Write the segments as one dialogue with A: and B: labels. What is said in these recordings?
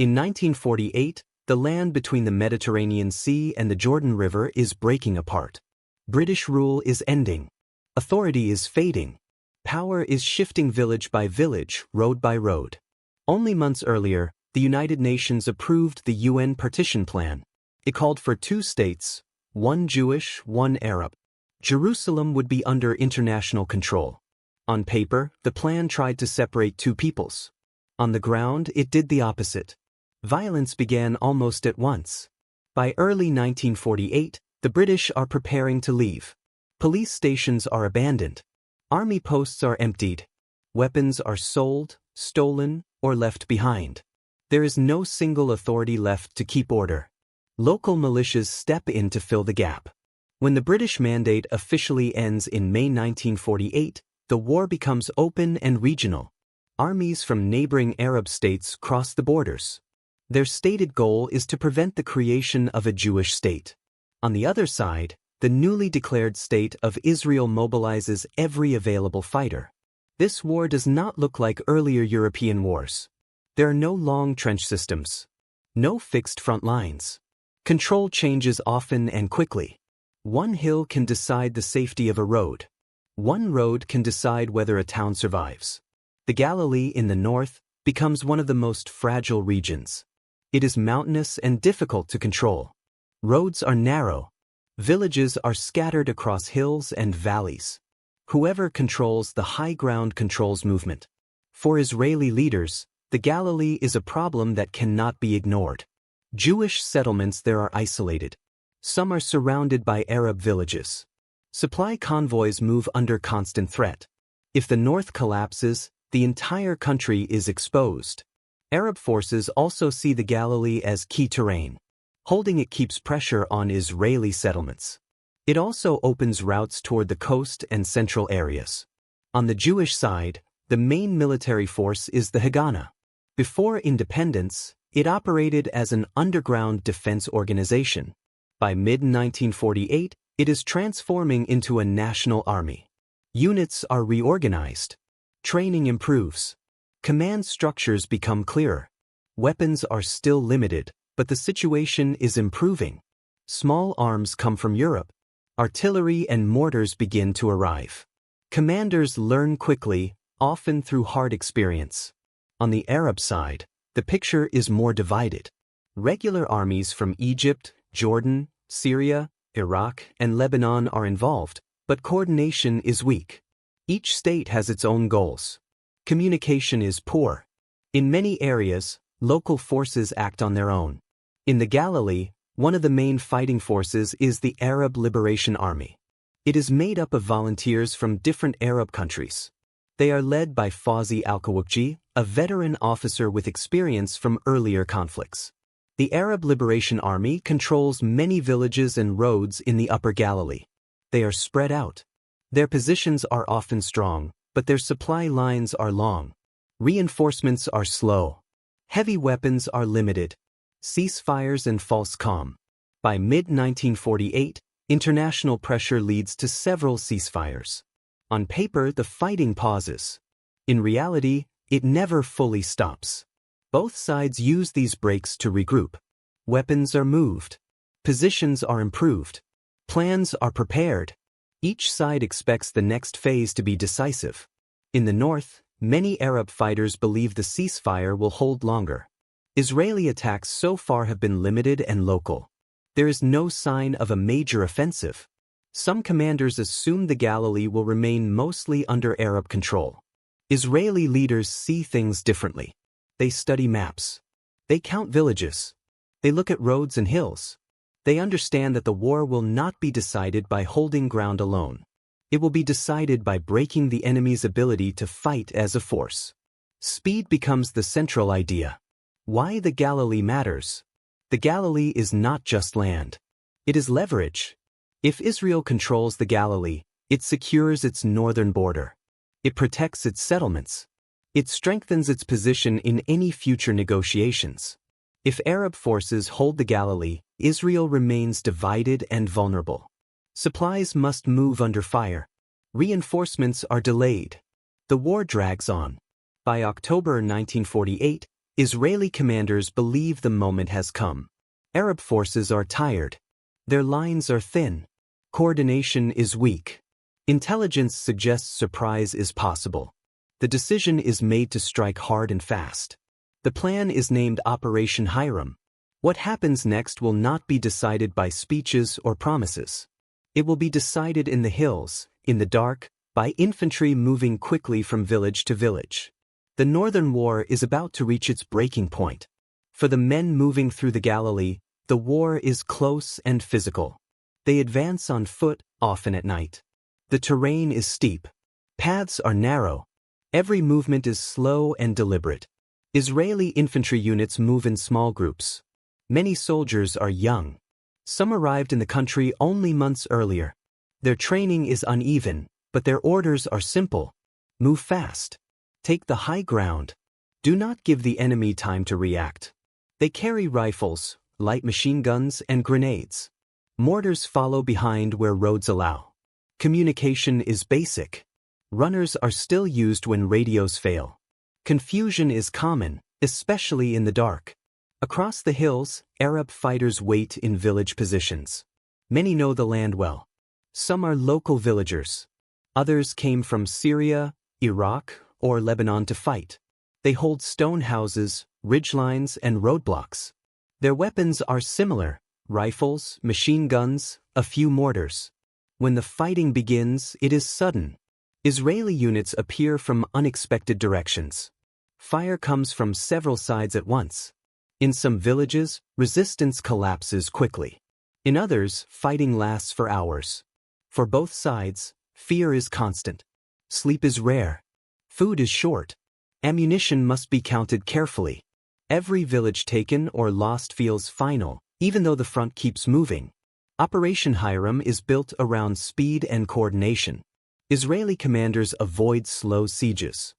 A: In 1948, the land between the Mediterranean Sea and the Jordan River is breaking apart. British rule is ending. Authority is fading. Power is shifting village by village, road by road. Only months earlier, the United Nations approved the UN partition plan. It called for 2 states, one Jewish, one Arab. Jerusalem would be under international control. On paper, the plan tried to separate 2 peoples. On the ground, it did the opposite. Violence began almost at once. By early 1948, the British are preparing to leave. Police stations are abandoned. Army posts are emptied. Weapons are sold, stolen, or left behind. There is no single authority left to keep order. Local militias step in to fill the gap. When the British mandate officially ends in May 1948, the war becomes open and regional. Armies from neighboring Arab states cross the borders. Their stated goal is to prevent the creation of a Jewish state. On the other side, the newly declared state of Israel mobilizes every available fighter. This war does not look like earlier European wars. There are no long trench systems. No fixed front lines. Control changes often and quickly. One hill can decide the safety of a road. One road can decide whether a town survives. The Galilee in the north becomes one of the most fragile regions. It is mountainous and difficult to control. Roads are narrow. Villages are scattered across hills and valleys. Whoever controls the high ground controls movement. For Israeli leaders, the Galilee is a problem that cannot be ignored. Jewish settlements there are isolated. Some are surrounded by Arab villages. Supply convoys move under constant threat. If the north collapses, the entire country is exposed. Arab forces also see the Galilee as key terrain. Holding it keeps pressure on Israeli settlements. It also opens routes toward the coast and central areas. On the Jewish side, the main military force is the Haganah. Before independence, it operated as an underground defense organization. By mid-1948, it is transforming into a national army. Units are reorganized. Training improves. Command structures become clearer. Weapons are still limited, but the situation is improving. Small arms come from Europe. Artillery and mortars begin to arrive. Commanders learn quickly, often through hard experience. On the Arab side, the picture is more divided. Regular armies from Egypt, Jordan, Syria, Iraq, and Lebanon are involved, but coordination is weak. Each state has its own goals. Communication is poor. In many areas, local forces act on their own. In the Galilee, one of the main fighting forces is the Arab Liberation Army. It is made up of volunteers from different Arab countries. They are led by Fawzi al-Kawakji, a veteran officer with experience from earlier conflicts. The Arab Liberation Army controls many villages and roads in the Upper Galilee. They are spread out. Their positions are often strong, but their supply lines are long. Reinforcements are slow. Heavy weapons are limited. Ceasefires and false calm. By mid-1948, international pressure leads to several ceasefires. On paper, the fighting pauses. In reality, it never fully stops. Both sides use these breaks to regroup. Weapons are moved. Positions are improved. Plans are prepared. Each side expects the next phase to be decisive. In the north, many Arab fighters believe the ceasefire will hold longer. Israeli attacks so far have been limited and local. There is no sign of a major offensive. Some commanders assume the Galilee will remain mostly under Arab control. Israeli leaders see things differently. They study maps. They count villages. They look at roads and hills. They understand that the war will not be decided by holding ground alone. It will be decided by breaking the enemy's ability to fight as a force. Speed becomes the central idea. Why the Galilee matters? The Galilee is not just land. It is leverage. If Israel controls the Galilee, it secures its northern border. It protects its settlements. It strengthens its position in any future negotiations. If Arab forces hold the Galilee, Israel remains divided and vulnerable. Supplies must move under fire. Reinforcements are delayed. The war drags on. By October 1948, Israeli commanders believe the moment has come. Arab forces are tired. Their lines are thin. Coordination is weak. Intelligence suggests surprise is possible. The decision is made to strike hard and fast. The plan is named Operation Hiram. What happens next will not be decided by speeches or promises. It will be decided in the hills, in the dark, by infantry moving quickly from village to village. The northern war is about to reach its breaking point. For the men moving through the Galilee, the war is close and physical. They advance on foot, often at night. The terrain is steep. Paths are narrow. Every movement is slow and deliberate. Israeli infantry units move in small groups. Many soldiers are young. Some arrived in the country only months earlier. Their training is uneven, but their orders are simple. Move fast. Take the high ground. Do not give the enemy time to react. They carry rifles, light machine guns, and grenades. Mortars follow behind where roads allow. Communication is basic. Runners are still used when radios fail. Confusion is common, especially in the dark. Across the hills, Arab fighters wait in village positions. Many know the land well. Some are local villagers. Others came from Syria, Iraq, or Lebanon to fight. They hold stone houses, ridgelines, and roadblocks. Their weapons are similar: rifles, machine guns, a few mortars. When the fighting begins, it is sudden. Israeli units appear from unexpected directions. Fire comes from several sides at once. In some villages, resistance collapses quickly. In others, fighting lasts for hours. For both sides, fear is constant. Sleep is rare. Food is short. Ammunition must be counted carefully. Every village taken or lost feels final, even though the front keeps moving. Operation Hiram is built around speed and coordination. Israeli commanders avoid slow sieges.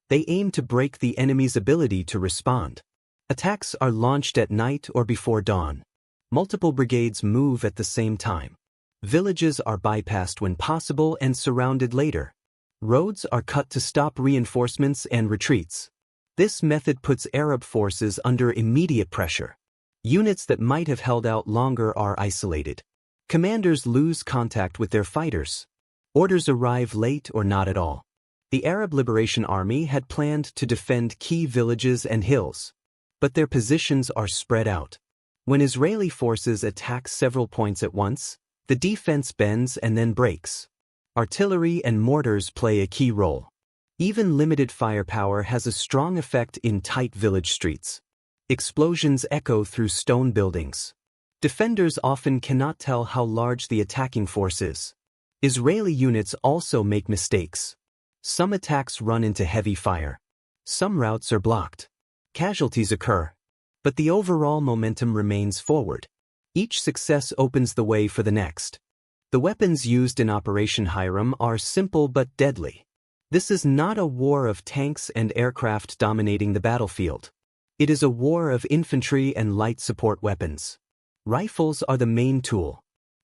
A: They aim to break the enemy's ability to respond. Attacks are launched at night or before dawn. Multiple brigades move at the same time. Villages are bypassed when possible and surrounded later. Roads are cut to stop reinforcements and retreats. This method puts Arab forces under immediate pressure. Units that might have held out longer are isolated. Commanders lose contact with their fighters. Orders arrive late or not at all. The Arab Liberation Army had planned to defend key villages and hills, but their positions are spread out. When Israeli forces attack several points at once, the defense bends and then breaks. Artillery and mortars play a key role. Even limited firepower has a strong effect in tight village streets. Explosions echo through stone buildings. Defenders often cannot tell how large the attacking force is. Israeli units also make mistakes. Some attacks run into heavy fire. Some routes are blocked. Casualties occur. But the overall momentum remains forward. Each success opens the way for the next. The weapons used in Operation Hiram are simple but deadly. This is not a war of tanks and aircraft dominating the battlefield. It is a war of infantry and light support weapons. Rifles are the main tool.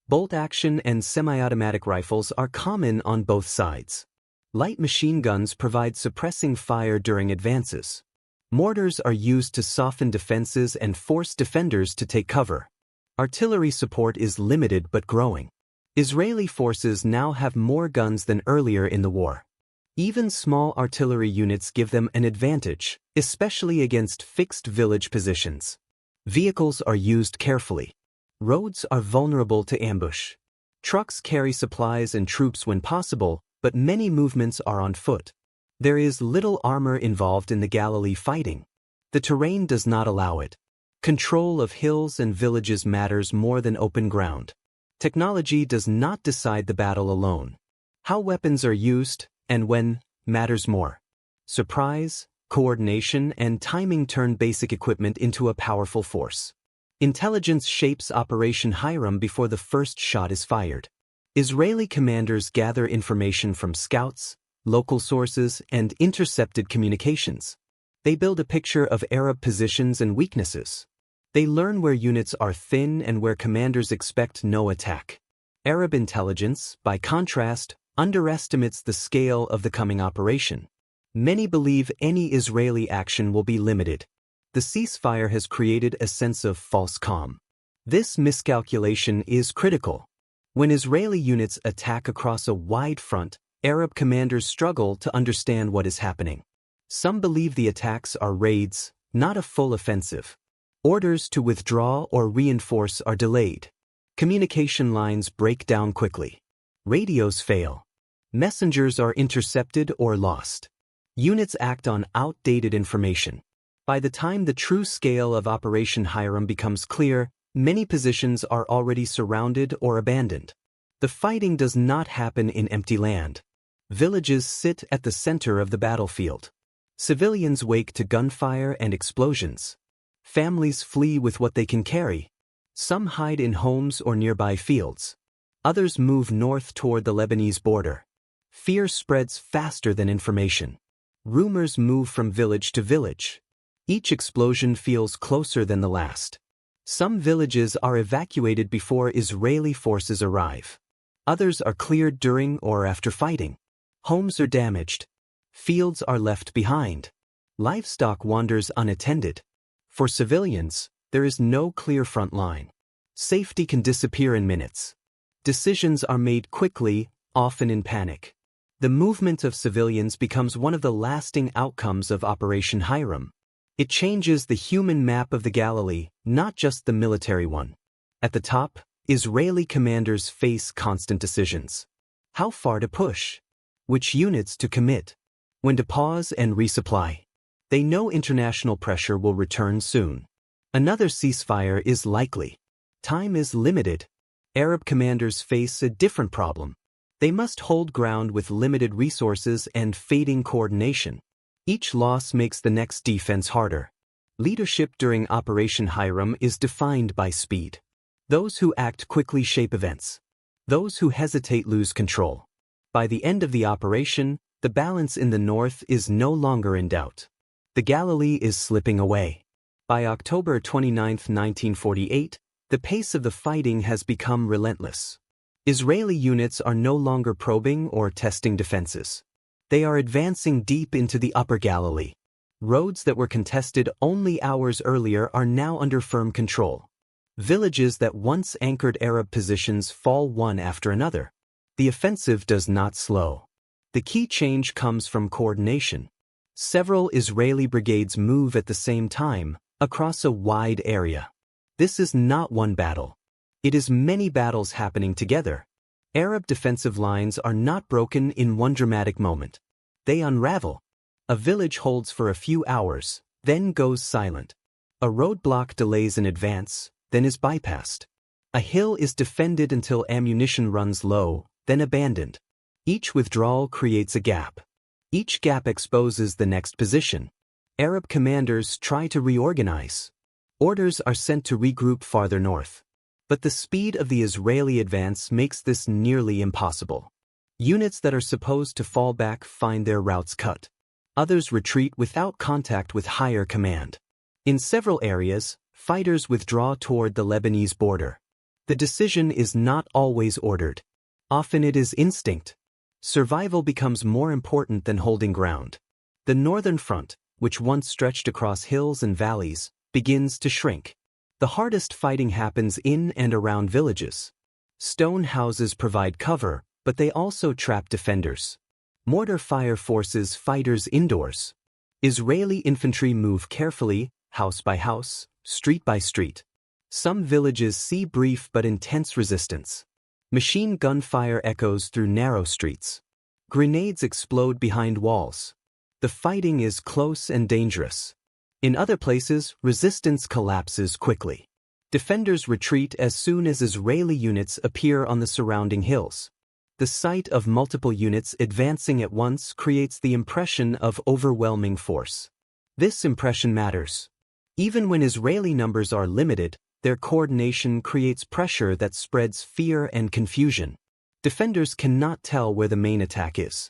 A: Bolt-action and semi-automatic rifles are common on both sides. Light machine guns provide suppressing fire during advances. Mortars are used to soften defenses and force defenders to take cover. Artillery support is limited but growing. Israeli forces now have more guns than earlier in the war. Even small artillery units give them an advantage, especially against fixed village positions. Vehicles are used carefully. Roads are vulnerable to ambush. Trucks carry supplies and troops when possible, but many movements are on foot. There is little armor involved in the Galilee fighting. The terrain does not allow it. Control of hills and villages matters more than open ground. Technology does not decide the battle alone. How weapons are used, and when, matters more. Surprise, coordination, and timing turn basic equipment into a powerful force. Intelligence shapes Operation Hiram before the first shot is fired. Israeli commanders gather information from scouts, local sources, and intercepted communications. They build a picture of Arab positions and weaknesses. They learn where units are thin and where commanders expect no attack. Arab intelligence, by contrast, underestimates the scale of the coming operation. Many believe any Israeli action will be limited. The ceasefire has created a sense of false calm. This miscalculation is critical. When Israeli units attack across a wide front, Arab commanders struggle to understand what is happening. Some believe the attacks are raids, not a full offensive. Orders to withdraw or reinforce are delayed. Communication lines break down quickly. Radios fail. Messengers are intercepted or lost. Units act on outdated information. By the time the true scale of Operation Hiram becomes clear, many positions are already surrounded or abandoned. The fighting does not happen in empty land. Villages sit at the center of the battlefield. Civilians wake to gunfire and explosions. Families flee with what they can carry. Some hide in homes or nearby fields. Others move north toward the Lebanese border. Fear spreads faster than information. Rumors move from village to village. Each explosion feels closer than the last. Some villages are evacuated before Israeli forces arrive. Others are cleared during or after fighting. Homes are damaged. Fields are left behind. Livestock wanders unattended. For civilians, there is no clear front line. Safety can disappear in minutes. Decisions are made quickly, often in panic. The movement of civilians becomes one of the lasting outcomes of Operation Hiram. It changes the human map of the Galilee, not just the military one. At the top, Israeli commanders face constant decisions. How far to push? Which units to commit? When to pause and resupply? They know international pressure will return soon. Another ceasefire is likely. Time is limited. Arab commanders face a different problem. They must hold ground with limited resources and fading coordination. Each loss makes the next defense harder. Leadership during Operation Hiram is defined by speed. Those who act quickly shape events. Those who hesitate lose control. By the end of the operation, the balance in the north is no longer in doubt. The Galilee is slipping away. By October 29, 1948, the pace of the fighting has become relentless. Israeli units are no longer probing or testing defenses. They are advancing deep into the Upper Galilee. Roads that were contested only hours earlier are now under firm control. Villages that once anchored Arab positions fall one after another. The offensive does not slow. The key change comes from coordination. Several Israeli brigades move at the same time, across a wide area. This is not one battle. It is many battles happening together. Arab defensive lines are not broken in one dramatic moment. They unravel. A village holds for a few hours, then goes silent. A roadblock delays an advance, then is bypassed. A hill is defended until ammunition runs low, then abandoned. Each withdrawal creates a gap. Each gap exposes the next position. Arab commanders try to reorganize. Orders are sent to regroup farther north. But the speed of the Israeli advance makes this nearly impossible. Units that are supposed to fall back find their routes cut. Others retreat without contact with higher command. In several areas, fighters withdraw toward the Lebanese border. The decision is not always ordered. Often it is instinct. Survival becomes more important than holding ground. The northern front, which once stretched across hills and valleys, begins to shrink. The hardest fighting happens in and around villages. Stone houses provide cover, but they also trap defenders. Mortar fire forces fighters indoors. Israeli infantry move carefully, house by house, street by street. Some villages see brief but intense resistance. Machine gun fire echoes through narrow streets. Grenades explode behind walls. The fighting is close and dangerous. In other places, resistance collapses quickly. Defenders retreat as soon as Israeli units appear on the surrounding hills. The sight of multiple units advancing at once creates the impression of overwhelming force. This impression matters. Even when Israeli numbers are limited, their coordination creates pressure that spreads fear and confusion. Defenders cannot tell where the main attack is.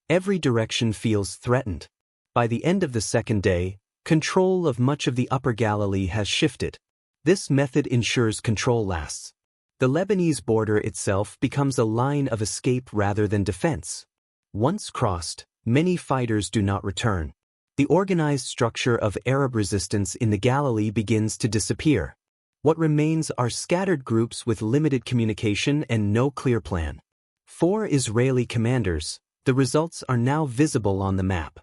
A: Every direction feels threatened. By the end of the second day, control of much of the Upper Galilee has shifted. This method ensures control lasts. The Lebanese border itself becomes a line of escape rather than defense. Once crossed, many fighters do not return. The organized structure of Arab resistance in the Galilee begins to disappear. What remains are scattered groups with limited communication and no clear plan. 4 Israeli commanders. The results are now visible on the map.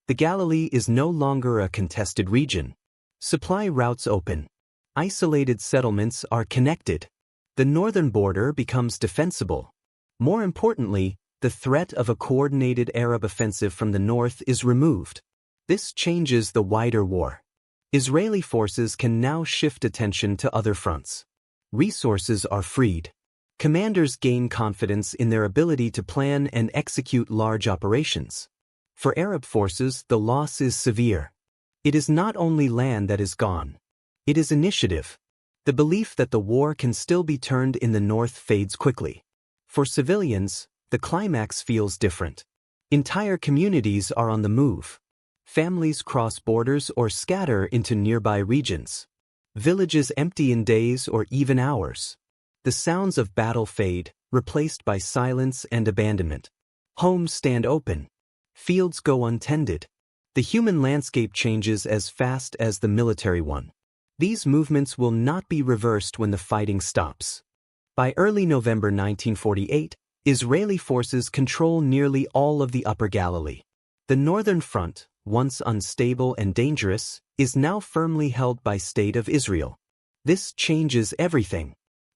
A: The Galilee is no longer a contested region. Supply routes open. Isolated settlements are connected. The northern border becomes defensible. More importantly, the threat of a coordinated Arab offensive from the north is removed. This changes the wider war. Israeli forces can now shift attention to other fronts. Resources are freed. Commanders gain confidence in their ability to plan and execute large operations. For Arab forces, the loss is severe. It is not only land that is gone. It is initiative. The belief that the war can still be turned in the north fades quickly. For civilians, the climax feels different. Entire communities are on the move. Families cross borders or scatter into nearby regions. Villages empty in days or even hours. The sounds of battle fade, replaced by silence and abandonment. Homes stand open. Fields go untended. The human landscape changes as fast as the military one. These movements will not be reversed when the fighting stops. By early November 1948, Israeli forces control nearly all of the Upper Galilee. The northern front, once unstable and dangerous, is now firmly held by State of Israel. This changes everything.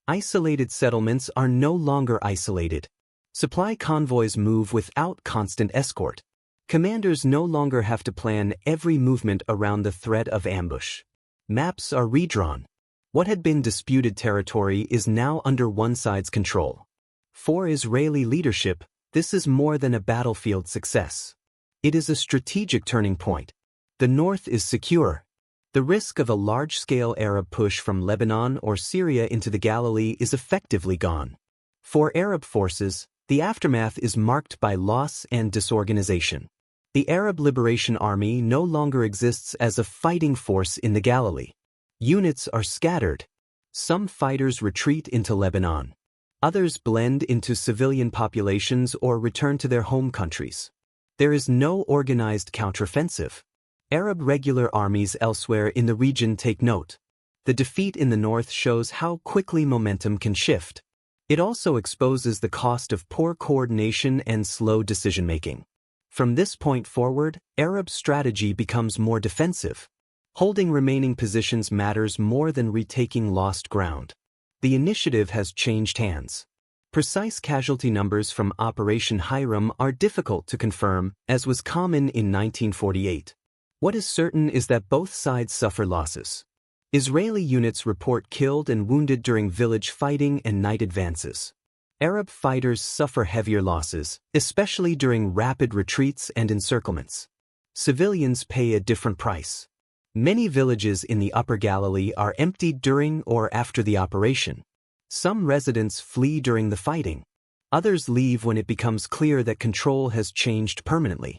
A: Isolated settlements are no longer isolated. Supply convoys move without constant escort. Commanders no longer have to plan every movement around the threat of ambush. Maps are redrawn. What had been disputed territory is now under one side's control. For Israeli leadership, this is more than a battlefield success. It is a strategic turning point. The north is secure. The risk of a large-scale Arab push from Lebanon or Syria into the Galilee is effectively gone. For Arab forces, the aftermath is marked by loss and disorganization. The Arab Liberation Army no longer exists as a fighting force in the Galilee. Units are scattered. Some fighters retreat into Lebanon. Others blend into civilian populations or return to their home countries. There is no organized counteroffensive. Arab regular armies elsewhere in the region take note. The defeat in the north shows how quickly momentum can shift. It also exposes the cost of poor coordination and slow decision-making. From this point forward, Arab strategy becomes more defensive. Holding remaining positions matters more than retaking lost ground. The initiative has changed hands. Precise casualty numbers from Operation Hiram are difficult to confirm, as was common in 1948. What is certain is that both sides suffer losses. Israeli units report killed and wounded during village fighting and night advances. Arab fighters suffer heavier losses, especially during rapid retreats and encirclements. Civilians pay a different price. Many villages in the Upper Galilee are emptied during or after the operation. Some residents flee during the fighting. Others leave when it becomes clear that control has changed permanently.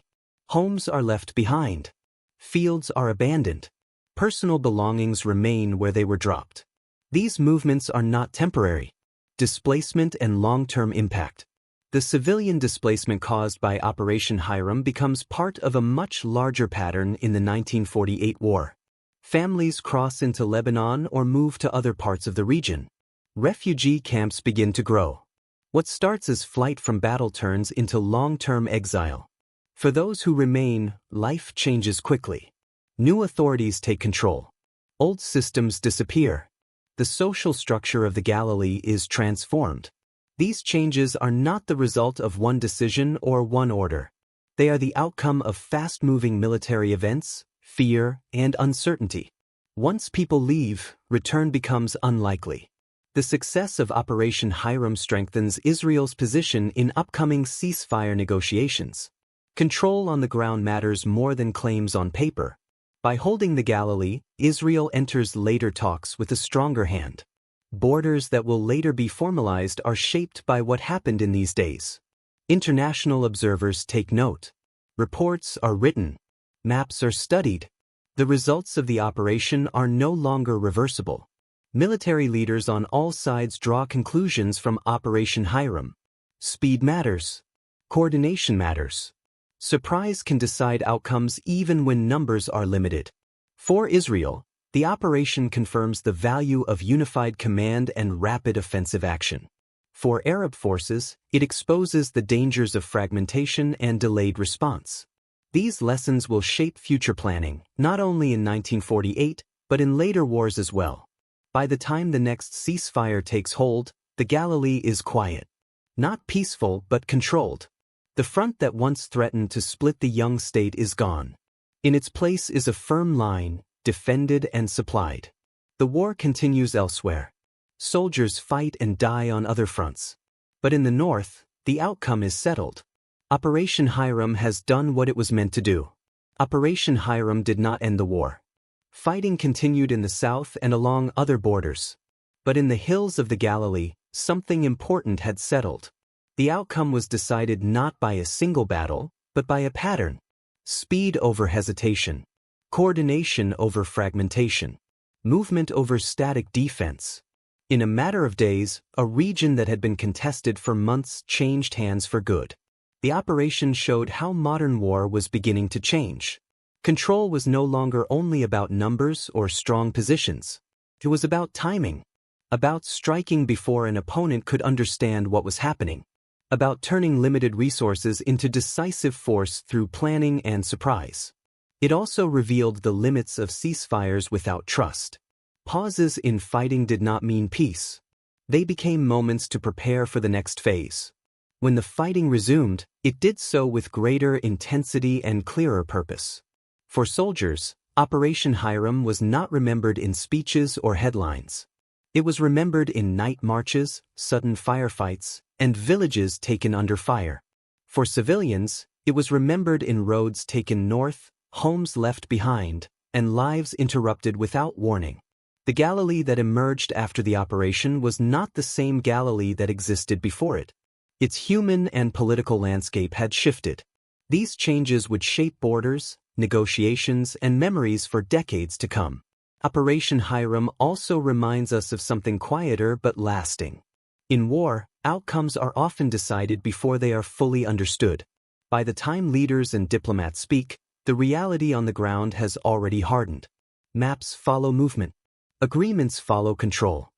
A: Homes are left behind. Fields are abandoned. Personal belongings remain where they were dropped. These movements are not temporary. Displacement and long-term impact. The civilian displacement caused by Operation Hiram becomes part of a much larger pattern in the 1948 war. Families cross into Lebanon or move to other parts of the region. Refugee camps begin to grow. What starts as flight from battle turns into long-term exile. For those who remain, life changes quickly. New authorities take control. Old systems disappear. The social structure of the Galilee is transformed. These changes are not the result of one decision or one order. They are the outcome of fast-moving military events, fear, and uncertainty. Once people leave, return becomes unlikely. The success of Operation Hiram strengthens Israel's position in upcoming ceasefire negotiations. Control on the ground matters more than claims on paper. By holding the Galilee, Israel enters later talks with a stronger hand. Borders that will later be formalized are shaped by what happened in these days. International observers take note. Reports are written. Maps are studied. The results of the operation are no longer reversible. Military leaders on all sides draw conclusions from Operation Hiram. Speed matters. Coordination matters. Surprise can decide outcomes even when numbers are limited. For Israel, the operation confirms the value of unified command and rapid offensive action. For Arab forces, it exposes the dangers of fragmentation and delayed response. These lessons will shape future planning, not only in 1948, but in later wars as well. By the time the next ceasefire takes hold, the Galilee is quiet. Not peaceful, but controlled. The front that once threatened to split the young state is gone. In its place is a firm line, defended and supplied. The war continues elsewhere. Soldiers fight and die on other fronts. But in the north, the outcome is settled. Operation Hiram has done what it was meant to do. Operation Hiram did not end the war. Fighting continued in the south and along other borders. But in the hills of the Galilee, something important had settled. The outcome was decided not by a single battle, but by a pattern. Speed over hesitation. Coordination over fragmentation. Movement over static defense. In a matter of days, a region that had been contested for months changed hands for good. The operation showed how modern war was beginning to change. Control was no longer only about numbers or strong positions. It was about timing. About striking before an opponent could understand what was happening. About turning limited resources into decisive force through planning and surprise. It also revealed the limits of ceasefires without trust. Pauses in fighting did not mean peace. They became moments to prepare for the next phase. When the fighting resumed, it did so with greater intensity and clearer purpose. For soldiers, Operation Hiram was not remembered in speeches or headlines. It was remembered in night marches, sudden firefights, and villages taken under fire. For civilians, it was remembered in roads taken north, homes left behind, and lives interrupted without warning. The Galilee that emerged after the operation was not the same Galilee that existed before it. Its human and political landscape had shifted. These changes would shape borders, negotiations, and memories for decades to come. Operation Hiram also reminds us of something quieter but lasting. In war, outcomes are often decided before they are fully understood. By the time leaders and diplomats speak, the reality on the ground has already hardened. Maps follow movement. Agreements follow control.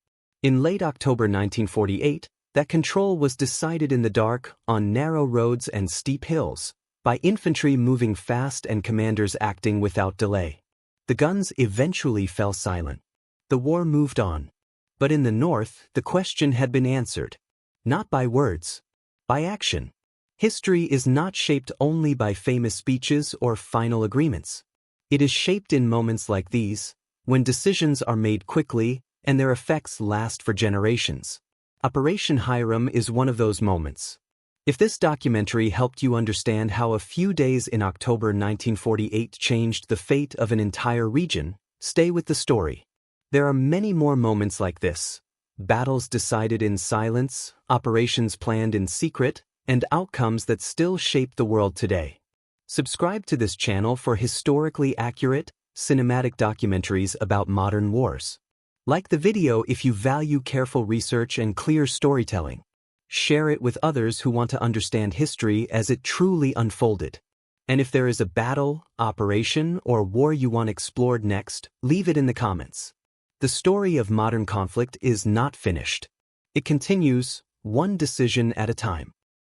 A: In late October 1948, that control was decided in the dark, on narrow roads and steep hills, by infantry moving fast and commanders acting without delay. The guns eventually fell silent. The war moved on. But in the north, the question had been answered. Not by words, by action. History is not shaped only by famous speeches or final agreements. It is shaped in moments like these, when decisions are made quickly and their effects last for generations. Operation Hiram is one of those moments. If this documentary helped you understand how a few days in October 1948 changed the fate of an entire region, stay with the story. There are many more moments like this. Battles decided in silence, operations planned in secret, and outcomes that still shape the world today. Subscribe to this channel for historically accurate, cinematic documentaries about modern wars. Like the video if you value careful research and clear storytelling. Share it with others who want to understand history as it truly unfolded. And if there is a battle, operation, or war you want explored next, leave it in the comments. The story of modern conflict is not finished. It continues, one decision at a time.